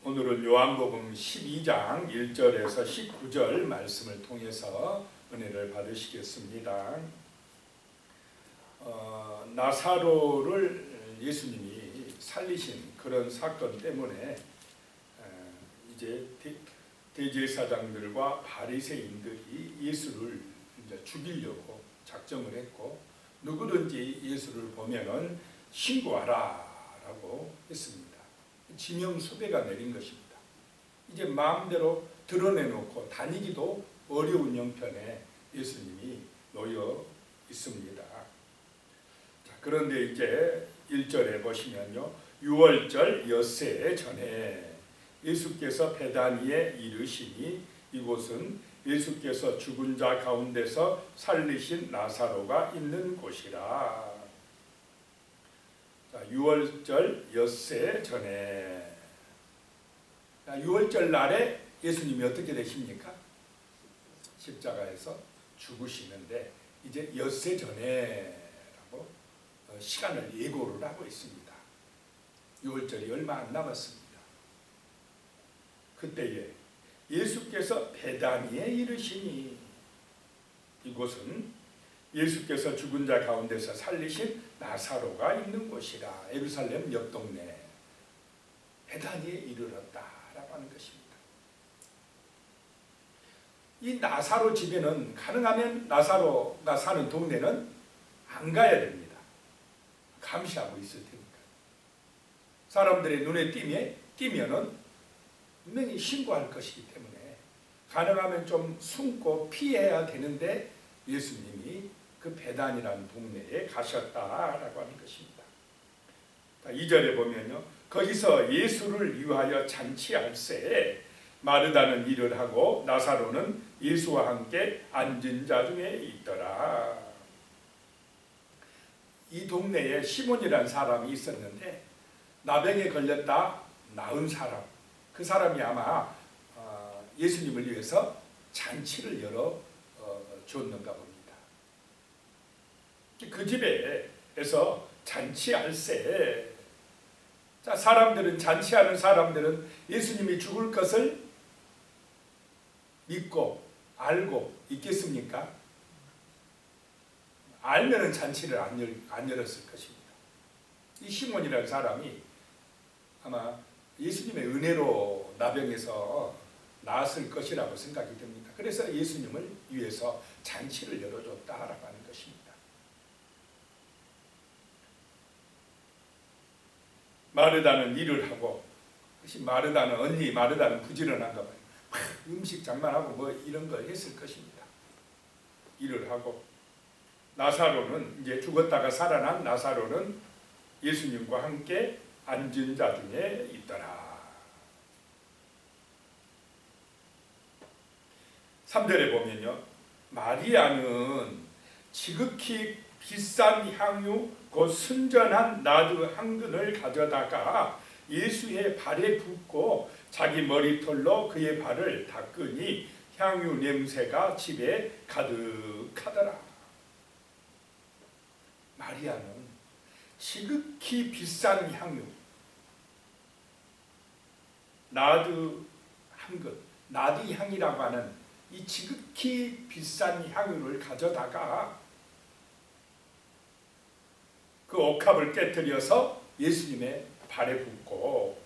오늘은 요한복음 12장 1절에서 19절 말씀을 통해서 은혜를 받으시겠습니다. 나사로를 예수님이 살리신 그런 사건 때문에 이제 대제사장들과 바리새인들이 예수를 이제 죽이려고 작정을 했고, 누구든지 예수를 보면은 신고하라라고 했습니다. 지명수배가 내린 것입니다. 이제 마음대로 드러내놓고 다니기도 어려운 형편에 예수님이 놓여 있습니다. 자, 그런데 이제 1절에 보시면요, 6월절 엿새 전에 예수께서 베다니에 이르시니 이곳은 예수께서 죽은 자 가운데서 살리신 나사로가 있는 곳이라. 6월절 엿새 전에, 6월절 날에 예수님이 어떻게 되십니까? 십자가에서 죽으시는데 이제 엿새 전에라고 시간을 예고를 하고 있습니다. 6월절이 얼마 안 남았습니다. 그때에 예수께서 베다니에 이르시니 이곳은 예수께서 죽은 자 가운데서 살리신 나사로가 있는 곳이라. 예루살렘 옆 동네 베다니에 이르렀다라고 하는 것입니다. 이 나사로 집에는 가능하면 나사로가 사는 동네는 안 가야 됩니다. 감시하고 있을 테니까. 사람들의 눈에 띄면은 분명히 신고할 것이기 때문에 가능하면 좀 숨고 피해야 되는데 예수님이 그 베단이라는 동네에 가셨다라고 하는 것입니다. 2절에 보면요, 거기서 예수를 위하여 잔치할새 마르다는 일을 하고 나사로는 예수와 함께 앉은 자 중에 있더라. 이 동네에 시몬이라는 사람이 있었는데 나병에 걸렸다 나은 사람, 그 사람이 아마 예수님을 위해서 잔치를 열어 줬는가 봅니다. 그 집에서 잔치할새, 자, 사람들은, 잔치하는 사람들은 예수님이 죽을 것을 믿고 알고 있겠습니까? 알면은 잔치를 안 열었을 것입니다. 이 시몬이라는 사람이 아마 예수님의 은혜로 나병에서 나았을 것이라고 생각이 됩니다. 그래서 예수님을 위해서 잔치를 열어줬다라고 하는 것입니다. 마르다는 일을 하고, 마르다는 언니, 마르다는 부지런한가 봐요. 음식 장만하고 뭐 이런 걸 했을 것입니다. 일을 하고, 나사로는 이제 죽었다가 살아난 나사로는 예수님과 함께 앉은 자 중에 있더라. 3절에 보면요, 마리아는 지극히 비싼 향유 곧 순전한 나드 한 근을 가져다가 예수의 발에 붓고 자기 머리털로 그의 발을 닦으니 향유 냄새가 집에 가득하더라. 마리아는 지극히 비싼 향유, 나드 한 근, 나드 향이라고 하는 이 지극히 비싼 향유를 가져다가 그 옥합을 깨뜨려서 예수님의 발에 붓고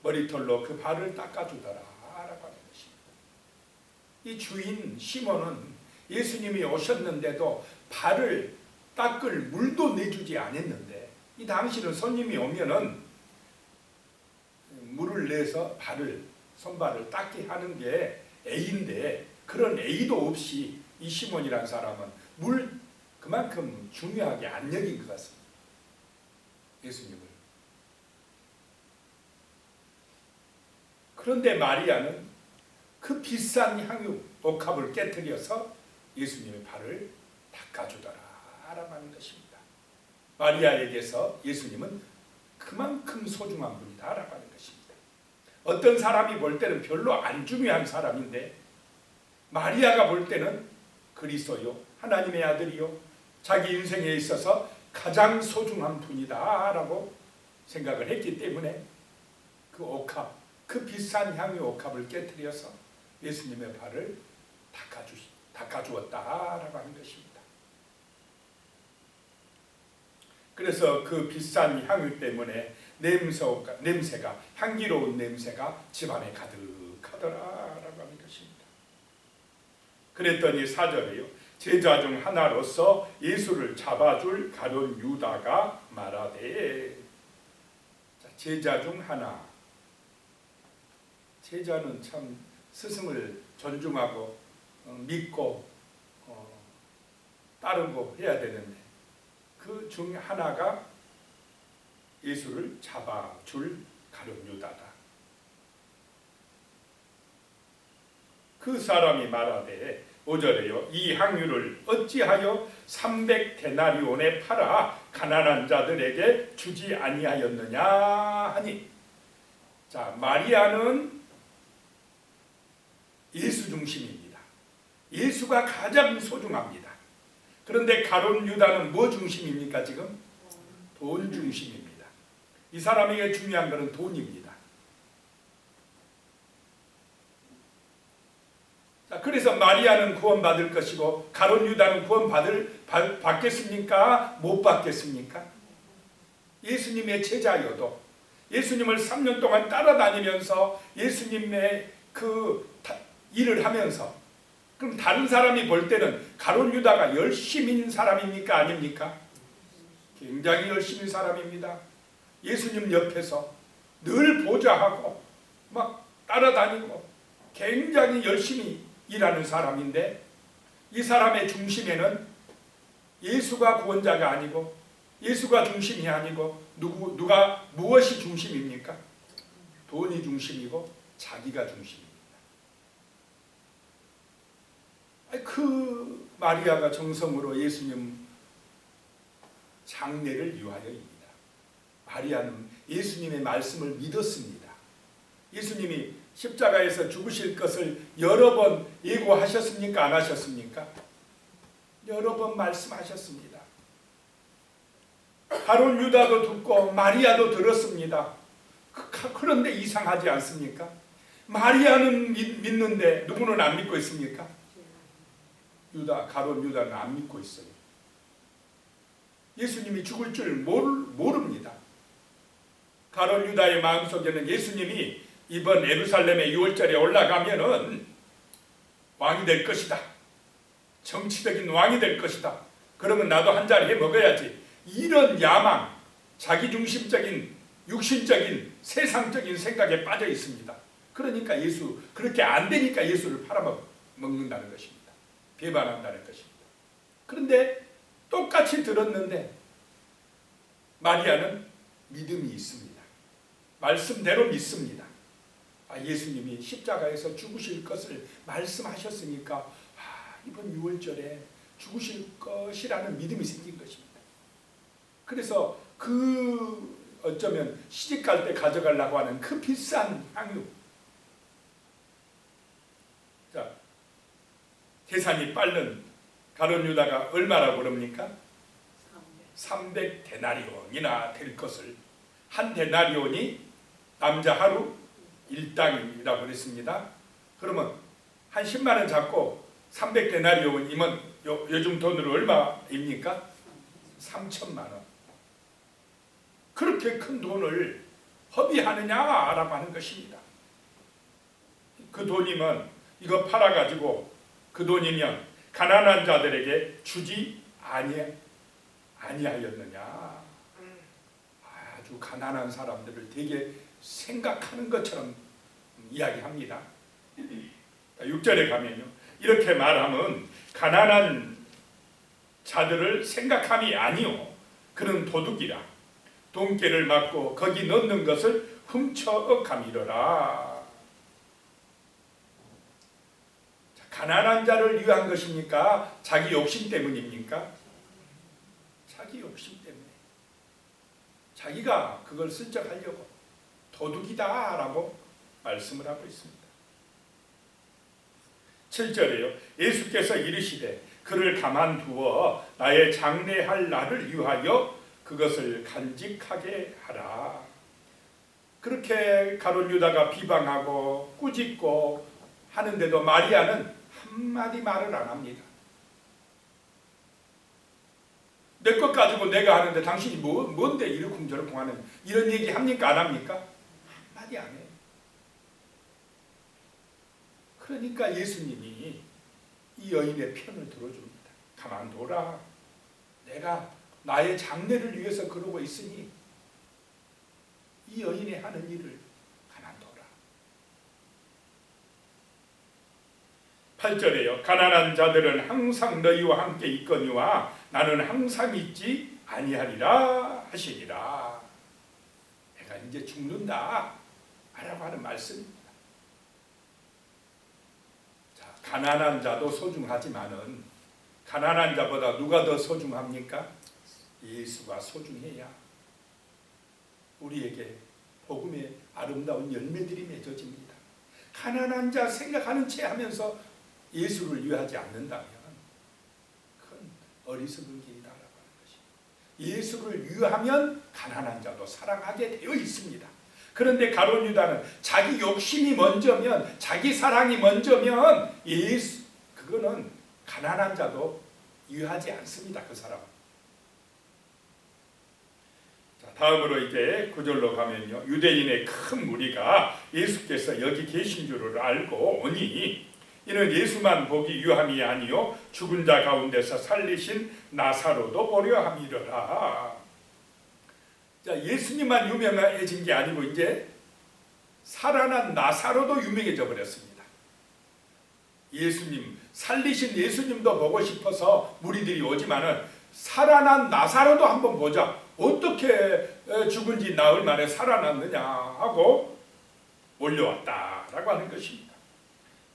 머리털로 그 발을 닦아주더라 라고 하는 것입니다. 이 주인 시몬은 예수님이 오셨는데도 발을 닦을 물도 내주지 않았는데, 이 당시는 손님이 오면은 물을 내서 손발을 닦게 하는 게 A인데, 그런 A도 없이 이 시몬이라는 사람은 물 그만큼 중요하게 안 여긴 것 같습니다. 예수님을. 그런데 마리아는 그 비싼 향유 옥합을 깨뜨려서 예수님의 발을 닦아주더라 라고 하는 것입니다. 마리아에게서 예수님은 그만큼 소중한 분이다 라고 하는 것입니다. 어떤 사람이 볼 때는 별로 안 중요한 사람인데 마리아가 볼 때는 그리스도요, 하나님의 아들이요, 자기 인생에 있어서 가장 소중한 분이다 라고 생각을 했기 때문에 그 그 옥합, 그 비싼 향유 옥합을 깨뜨려서 예수님의 발을 닦아주었다라고 하는 것입니다. 그래서 그 비싼 향유 때문에 냄새가 향기로운 냄새가 집안에 가득하더라라고 하는 것입니다. 그랬더니 4절에요. 제자 중 하나로서 예수를 잡아줄 가룟 유다가 말하되, 제자 중 하나. 제자는 참 스승을 존중하고 믿고 따르고 해야 되는데 그 중 하나가 예수를 잡아줄 가룟 유다다. 그 사람이 말하되 5절에요. 이 향유를 어찌하여 300데나리온에 팔아 가난한 자들에게 주지 아니하였느냐 하니. 자, 마리아는 예수 중심입니다. 예수가 가장 소중합니다. 그런데 가룟 유다는 뭐 중심입니까? 지금 돈 중심입니다. 이 사람에게 중요한 것은 돈입니다. 자, 그래서 마리아는 구원받을 것이고 가룟 유다는 받겠습니까? 못 받겠습니까? 예수님의 제자여도 예수님을 3년 동안 따라다니면서 예수님의 그 일을 하면서, 그럼 다른 사람이 볼 때는 가룟 유다가 열심인 사람입니까? 아닙니까? 굉장히 열심인 사람입니다. 예수님 옆에서 늘 보좌하고 막 따라다니고 굉장히 열심히 일하는 사람인데, 이 사람의 중심에는 예수가 구원자가 아니고 예수가 중심이 아니고 누가 무엇이 중심입니까? 돈이 중심이고 자기가 중심입니다. 그 마리아가 정성으로 예수님 장례를 위하여입니다. 마리아는 예수님의 말씀을 믿었습니다. 예수님이 십자가에서 죽으실 것을 여러 번 예고하셨습니까? 안 하셨습니까? 여러 번 말씀하셨습니다. 가룟 유다도 듣고 마리아도 들었습니다. 그런데 이상하지 않습니까? 마리아는 믿는데 누구는 안 믿고 있습니까? 가룟 유다는 안 믿고 있어요. 예수님이 죽을 줄 모릅니다. 가룟 유다의 마음속에는 예수님이 이번 예루살렘의 6월절에 올라가면은 왕이 될 것이다. 정치적인 왕이 될 것이다. 그러면 나도 한 자리 해 먹어야지. 이런 야망, 자기중심적인 육신적인 세상적인 생각에 빠져 있습니다. 그러니까 그렇게 안 되니까 예수를 팔아먹는다는 것입니다. 배반한다는 것입니다. 그런데 똑같이 들었는데 마리아는 믿음이 있습니다. 말씀대로 믿습니다. 예수님이 십자가에서 죽으실 것을 말씀하셨으니까 이번 6월절에 죽으실 것이라는 믿음이 생긴 것입니다. 그래서 어쩌면 시집갈 때 가져가려고 하는 그 비싼 향유, 자, 계산이 빠른 가룟 유다가 얼마라고 그럽니까? 300데나리온이나 될 것을, 한 데나리온이 남자 하루 일당이라고 그랬습니다. 그러면 한 10만 원 잡고 300데나리온이면 요즘 돈으로 얼마입니까? 3천만 원. 그렇게 큰 돈을 허비하느냐라고 하는 것입니다. 그 돈이면 이거 팔아가지고 그 돈이면 가난한 자들에게 주지 아니하였느냐. 아주 가난한 사람들을 되게 생각하는 것처럼 이야기합니다. 6절에 가면요, 이렇게 말하면 가난한 자들을 생각함이 아니요 그는 도둑이라. 돈깨를 맞고 거기 넣는 것을 훔쳐 억함이로라. 가난한 자를 위한 것입니까? 자기 욕심 때문입니까? 자기 욕심 때문에. 자기가 그걸 슬쩍하려고 도둑이다 라고 말씀을 하고 있습니다. 7절에요. 예수께서 이르시되 그를 가만두어 나의 장례할 날을 위하여 그것을 간직하게 하라. 그렇게 가룟 유다가 비방하고 꾸짖고 하는데도 마리아는 한마디 말을 안 합니다. 내 것 가지고 내가 하는데 당신이 뭔데 이러쿵저러쿵 하는 이런 얘기 합니까? 안 합니까? 한마디 안 해요. 그러니까 예수님이 이 여인의 편을 들어줍니다. 가만둬라. 내가 나의 장래를 위해서 그러고 있으니 이 여인이 하는 일을 가만둬라. 8절에요. 가난한 자들은 항상 너희와 함께 있거니와 나는 항상 있지 아니하리라 하시니라. 내가 이제 죽는다 라고 하는 말씀입니다. 자, 가난한 자도 소중하지만은 가난한 자보다 누가 더 소중합니까? 예수가 소중해야 우리에게 복음의 아름다운 열매들이 맺어집니다. 가난한 자 생각하는 채 하면서 예수를 위하지 않는다면 그건 어리석은 길이다라고 하는 것입니다. 예수를 위하면 가난한 자도 사랑하게 되어 있습니다. 그런데 가룟 유다는 자기 욕심이 먼저면, 자기 사랑이 먼저면 그거는 가난한 자도 위하지 않습니다. 그 사람은. 자, 다음으로 이제 9절로 가면요. 유대인의 큰 무리가 예수께서 여기 계신 줄을 알고 오니 이는 예수만 보기 위함이 아니요 죽은 자 가운데서 살리신 나사로도 보려 함이러라. 자, 예수님만 유명해진 게 아니고 이제 살아난 나사로도 유명해져 버렸습니다. 예수님, 살리신 예수님도 보고 싶어서 무리들이 오지만은 살아난 나사로도 한번 보자. 어떻게 죽은 지 나흘 만에 살아났느냐 하고 몰려왔다라고 하는 것입니다.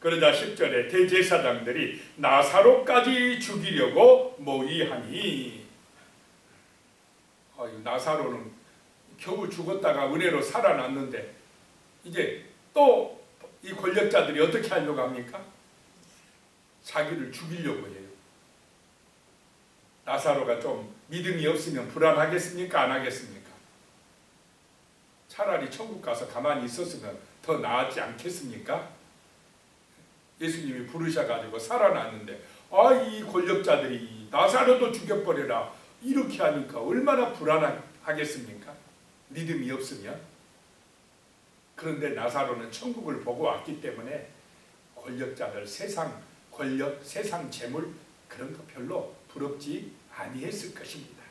그러자 10절에 대제사장들이 나사로까지 죽이려고 모의하니, 나사로는 겨우 죽었다가 은혜로 살아났는데 이제 또 이 권력자들이 어떻게 하려고 합니까? 자기를 죽이려고 해요. 나사로가 좀 믿음이 없으면 불안하겠습니까? 안 하겠습니까? 차라리 천국 가서 가만히 있었으면 더 나았지 않겠습니까? 예수님이 부르셔가지고 살아났는데 이 권력자들이 나사로도 죽여버려라 이렇게 하니까 얼마나 불안하겠습니까? 믿음이 없으면. 그런데 나사로는 천국을 보고 왔기 때문에 권력자들, 세상 권력, 세상 재물 그런 거 별로 부럽지 아니했을 것입니다.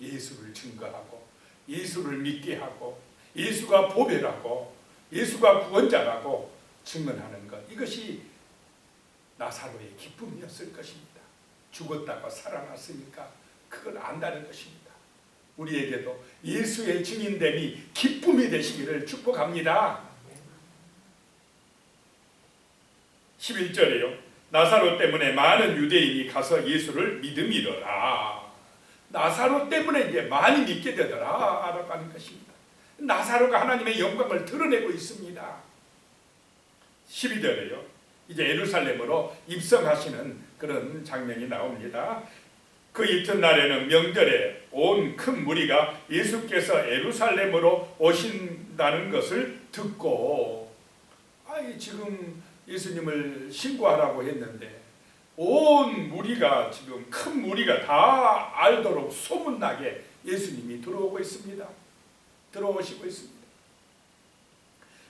예수를 증거하고 예수를 믿게 하고 예수가 보배라고 예수가 구원자라고 증언하는 것, 이것이 나사로의 기쁨이었을 것입니다. 죽었다가 살아났으니까 그걸 안다는 것입니다. 우리에게도 예수의 증인됨이 기쁨이 되시기를 축복합니다. 11절에요. 나사로 때문에 많은 유대인이 가서 예수를 믿음이더라. 나사로 때문에 이제 많이 믿게 되더라 라고 하는 것입니다. 나사로가 하나님의 영광을 드러내고 있습니다. 12절에요. 이제 예루살렘으로 입성하시는 그런 장면이 나옵니다. 그 이튿날에는 명절에 온 큰 무리가 예수께서 예루살렘으로 오신다는 것을 듣고, 지금 예수님을 신고하라고 했는데 온 무리가, 지금 큰 무리가 다 알도록 소문나게 예수님이 들어오고 있습니다. 들어오시고 있습니다.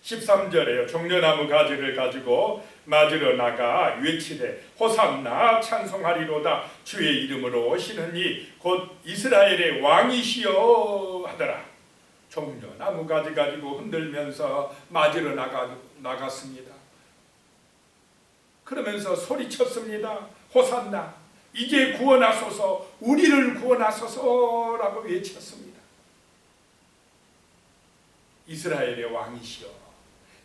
13절에요. 종려나무 가지를 가지고 맞으러 나가 외치되 호산나 찬송하리로다 주의 이름으로 오시는 이 곧 이스라엘의 왕이시여 하더라. 종려나무 가지 가지고 흔들면서 맞으러 나갔습니다. 그러면서 소리쳤습니다. 호산나, 이제 구원하소서, 우리를 구원하소서라고 외쳤습니다. 이스라엘의 왕이시여.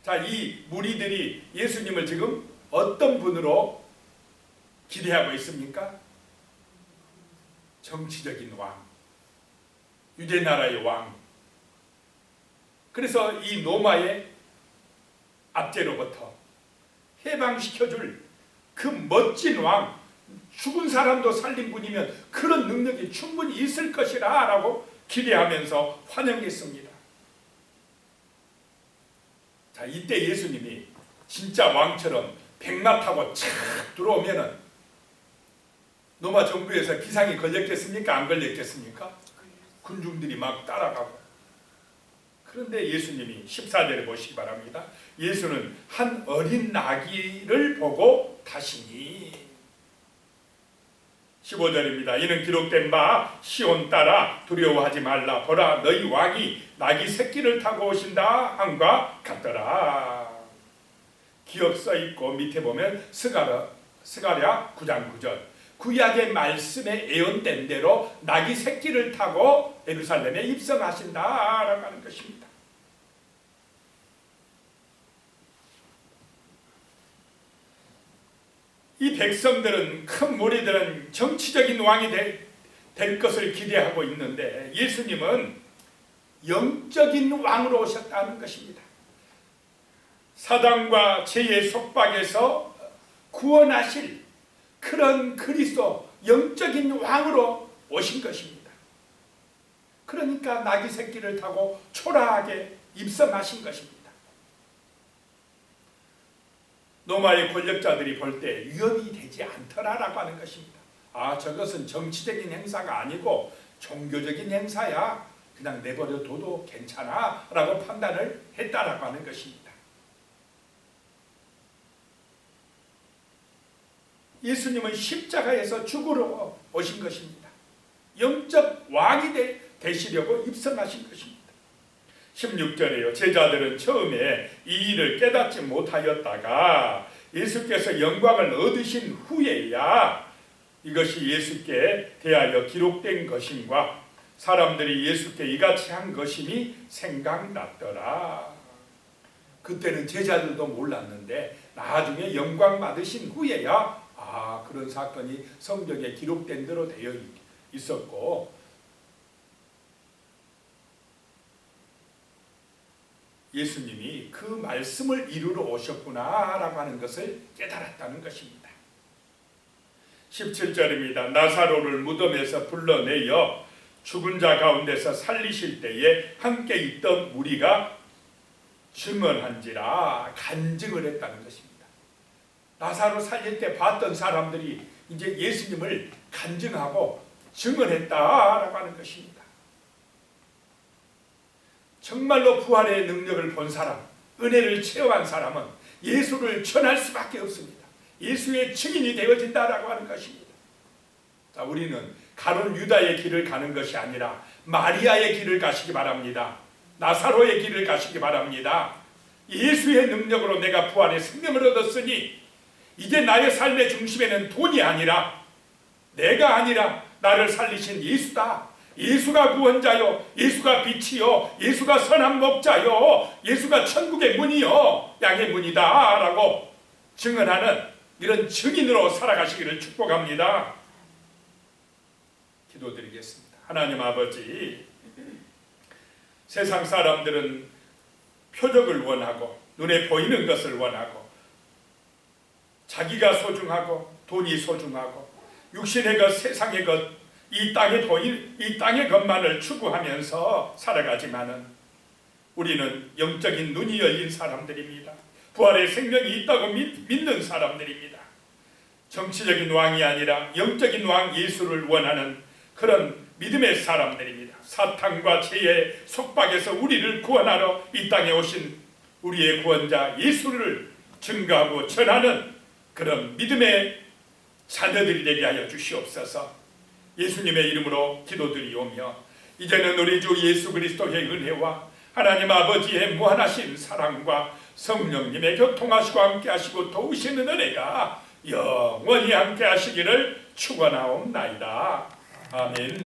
자, 이 무리들이 예수님을 지금 어떤 분으로 기대하고 있습니까? 정치적인 왕, 유대나라의 왕. 그래서 이 로마의 압제로부터 해방시켜줄 그 멋진 왕, 죽은 사람도 살린 분이면 그런 능력이 충분히 있을 것이라 라고 기대하면서 환영했습니다. 자, 이때 예수님이 진짜 왕처럼 백마 타고 착 들어오면은 로마 정부에서 비상이 걸렸겠습니까? 안 걸렸겠습니까? 군중들이 막 따라가고. 그런데 예수님이 14절에 보시기 바랍니다. 예수는 한 어린 나귀를 보고 타시니. 15절입니다. 이는 기록된 바 시온 딸아 두려워하지 말라. 보라 너희 왕이 나귀 새끼를 타고 오신다 함과 같더라. 기억 써있고 밑에 보면 스가랴 9장 9절 구약의 말씀에 예언된 대로 나귀 새끼를 타고 예루살렘에 입성하신다라고 하는 것입니다. 이 백성들은 큰 무리들은 정치적인 왕이 될 것을 기대하고 있는데 예수님은 영적인 왕으로 오셨다는 것입니다. 사단과 죄의 속박에서 구원하실 그런 그리스도 영적인 왕으로 오신 것입니다. 그러니까 나귀 새끼를 타고 초라하게 입성하신 것입니다. 로마의 권력자들이 볼 때 위협이 되지 않더라라고 하는 것입니다. 아, 저것은 정치적인 행사가 아니고 종교적인 행사야. 그냥 내버려둬도 괜찮아 라고 판단을 했다라고 하는 것입니다. 예수님은 십자가에서 죽으러 오신 것입니다. 영적 왕이 되시려고 입성하신 것입니다. 16절에요. 제자들은 처음에 이 일을 깨닫지 못하였다가 예수께서 영광을 얻으신 후에야 이것이 예수께 대하여 기록된 것임과 사람들이 예수께 이같이 한 것임이 생각났더라. 그때는 제자들도 몰랐는데 나중에 영광 받으신 후에야 그런 사건이 성경에 기록된 대로 되어 있었고 예수님이 그 말씀을 이루러 오셨구나라고 하는 것을 깨달았다는 것입니다. 17절입니다. 나사로를 무덤에서 불러내어 죽은 자 가운데서 살리실 때에 함께 있던 무리가 증언한지라 간증을 했다는 것입니다. 나사로 살릴 때 봤던 사람들이 이제 예수님을 간증하고 증언했다라고 하는 것입니다. 정말로 부활의 능력을 본 사람, 은혜를 체험한 사람은 예수를 전할 수밖에 없습니다. 예수의 증인이 되어진다라고 하는 것입니다. 자, 우리는 가론 유다의 길을 가는 것이 아니라 마리아의 길을 가시기 바랍니다. 나사로의 길을 가시기 바랍니다. 예수의 능력으로 내가 부활의 생명을 얻었으니 이제 나의 삶의 중심에는 돈이 아니라 내가 아니라 나를 살리신 예수다. 예수가 구원자요, 예수가 빛이요, 예수가 선한 목자요, 예수가 천국의 문이요, 양의 문이다 라고 증언하는 이런 증인으로 살아가시기를 축복합니다. 기도드리겠습니다. 하나님 아버지, 세상 사람들은 표적을 원하고 눈에 보이는 것을 원하고 자기가 소중하고 돈이 소중하고 육신의 것, 세상의 것, 이 땅의 것만을 추구하면서 살아가지만은 우리는 영적인 눈이 열린 사람들입니다. 부활의 생명이 있다고 믿는 사람들입니다. 정치적인 왕이 아니라 영적인 왕 예수를 원하는 그런 믿음의 사람들입니다. 사탄과 죄의 속박에서 우리를 구원하러 이 땅에 오신 우리의 구원자 예수를 증거하고 전하는 그런 믿음의 자녀들이 되게 하여 주시옵소서. 예수님의 이름으로 기도드리오며 이제는 우리 주 예수 그리스도의 은혜와 하나님 아버지의 무한하신 사랑과 성령님의 교통하시고 함께하시고 도우시는 은혜가 영원히 함께하시기를 축원하옵나이다. 아멘.